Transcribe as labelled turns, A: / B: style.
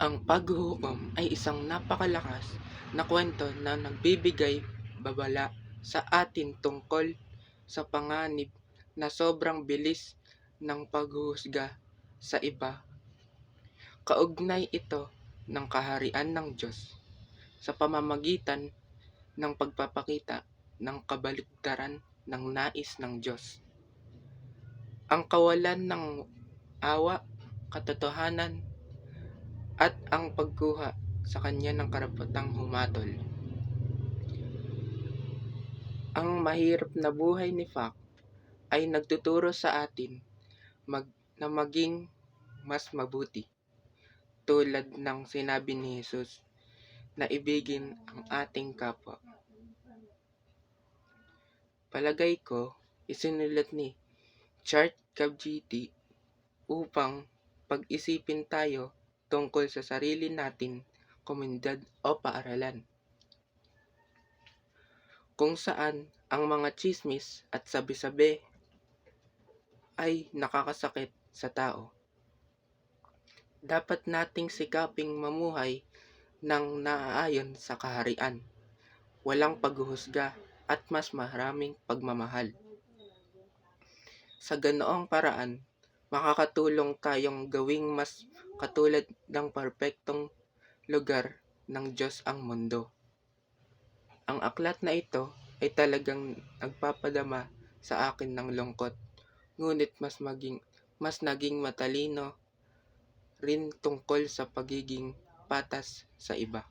A: Ang paghuhukom ay isang napakalakas na kwento na nagbibigay babala sa atin tungkol sa panganib na sobrang bilis ng paghuhusga sa iba. Kaugnay ito ng kaharian ng Diyos sa pamamagitan ng pagpapakita ng kabaligtaran ng nais ng Diyos. Ang kawalan ng awa, katotohanan, at ang pagkuha sa kanya ng karapatang humatol. Ang mahirap na buhay ni Fak ay nagtuturo sa atin na maging mas mabuti. Tulad ng sinabi ni Jesus na ibigin ang ating kapwa. Palagay ko, isinulat ni Chart Kabjiti upang pag-isipin tayo tungkol sa sarili nating komunidad o paaralan, kung saan ang mga tsismis at sabi-sabi ay nakakasakit sa tao. Dapat nating sikaping mamuhay ng naaayon sa kaharian, walang paghuhusga at mas maraming pagmamahal. Sa ganoong paraan, makakatulong tayong gawing mas katulad ng perpektong lugar ng Diyos ang mundo. Ang aklat na ito ay talagang nagpapadama sa akin ng lungkot, ngunit mas naging matalino rin tungkol sa pagiging patas sa iba.